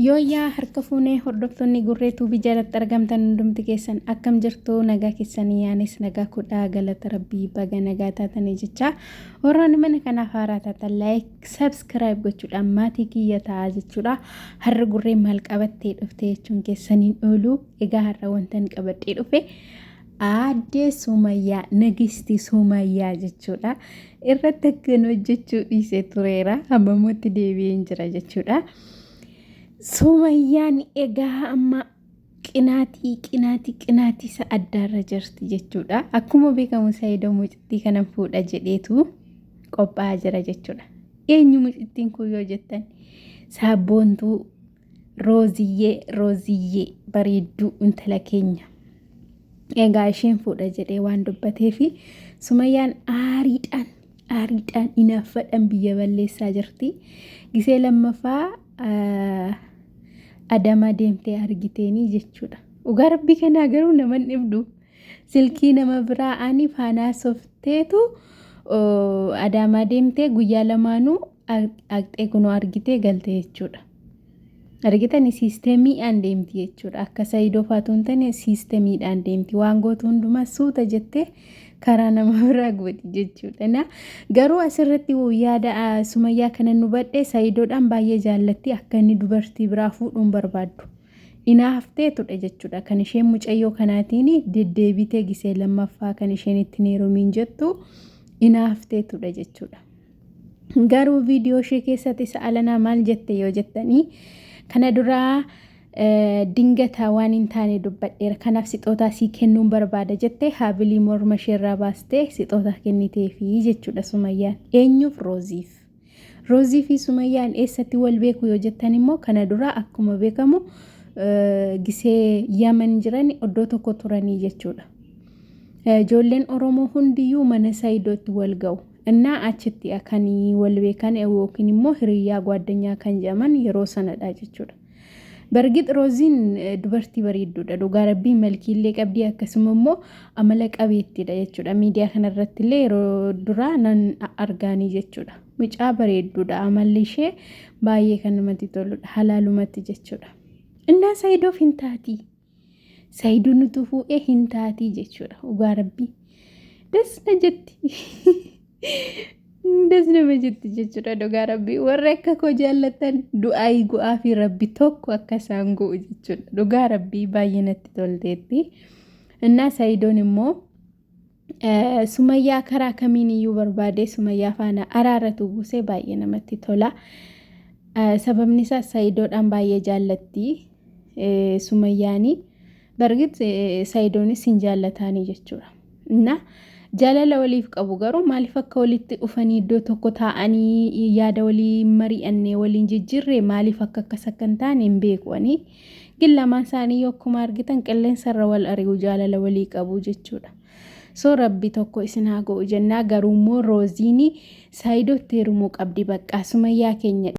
Yooyaa harka fuunee hordoftoonni gurreetuu bijalatti argamtan hundumti keessan akkam jirtu nagaa keessanii yaanis nagaa kudhaa galata rabbii baga nagaa taatanii jecha warroonni mana kanaaf haaraa taatan like subscribe gochuudhaan maatii kiyya ta'aa jechuudha. Har'a gurree maal qabattee dhufte jechuun keessaniin oolu egaa har'a wantan qabadhee dhufe aadde Sumayyaa nagisti Sumayyaa jechuudha. Irratti akkan hojjechuu dhiisee tureera hammamuutti deebi'een jira jechuudha. Sumayyaan egaa amma qinaatii isa addaarra jirti jechuudha. Akkuma beekamu Saayidoo mucittii kana fuudha jedheetu qophaa'aa jira jechuudha. Eenyu mucittiin kun yoo jettan saabboontuu Rooziyyee bareedduu intala keenya. Egaa isheen fuudha jedhee waan dubbatee fi Sumayyaan aariidhaan inaaffadhaan biyya balleessaa jirti. Gisee lammaffaa Adama deemtee argiteenii jechuudha. Dhugaa rabbii kanaa garuu naman dhibdu silkii nama biraa ani faanaa softeetu Adama deemtee guyyaa lamaanuu dhaqxee kunoo argitee galte jechuudha. Argitanii siistemiidhaan deemti jechuudha. Akka Saayidoo faatuun tane siistemiidhaan deemti. Waan gootu hundumaa suuta jettee karaa nama biraa gooti jechuudha. Garuu asirratti yaada Sumayyaa kana nu badhee Saayidoodhaan baay'ee jaallatti akka inni dubartii biraa fuudhuun barbaaddu. Inaaftee ture jechuudha. Kan isheen mucayyoo kanaatiin deddeebitee gisee lammaffaa kan isheen itti neerumiin jettu inaaftee ture jechuudha. Garuu viidiyoo ishee keessatti sa'alanaa maal jette yoo jettanii kana duraa dingataa waan hin taane dubbadheera kanaaf sixootaa sii kennuun barbaada jettee haabilii morma isheerraa baastee sixootaa kenniteefi jechuudha Sumayyaan. Eenyuuf? Roozii fi Sumayyaan eessatti wal beeku yoo jettan immoo kana duraa akkuma beekamu gisee Yaman jiran iddoo tokko turanii jechuudha. Ijoolleen Oromoo hundiyyuu mana Saayidootti wal ga'u. Innaa achitti akanii wal beekan yookiin immoo hiriyaa gwaaddanyaa kan jedhaman yeroo sanadha jechuudha. Bargit Rooziin dubartii bareedduudha. Dhugaa rabbii malkiillee qabdii akkasuma immoo amala qabeettiidha jechuudha. Miidiyaa kanarratti illee yeroo duraa nan argaanii jechuudha. Mucaa bareedduudha. Amalli ishee baay'ee kan namatti toludha. Halaalumatti jechuudha. Innaa Saayidoof hin taatii. Saayidoo nuti fuudhee hin taatii jechuudha. Dhugaa rabbii. Dasna jetti. Dasnama jetti jechuudha. Dhugaa rabbii warra akka koo jaallatan du'aa gu'aa fi rabbi tokko akka isaan go'u jechuudha. Dhugaa rabbii baay'ee natti tolteetti. Innaa Saayidoon immoo Sumayyaa karaa kamiin iyyuu barbaade Sumayyaa faana araaratu buusee baay'ee namatti tola. Sababni isaas Saayidoodhaan baay'ee jaallatti Sumayyaanii. Bargit Saayidoonis hin jaallataanii jechuudha. Innaa jaalala waliif qabu garuu maaliif akka walitti dhufanii iddoo tokko taa'anii yaada walii mari'annee waliin jijjiirree maaliif akka akkas akka hin taane hin beekuanii gillamaan isaanii akkuma argitan qilleensarra wal ari'u jaalala walii qabu jechuudha. So rabbi tokko isin haa ga'u jennaa garuu immoo Rooziin Saayidootti heerumuu qabdi baqqaa Sumayyaa keenya.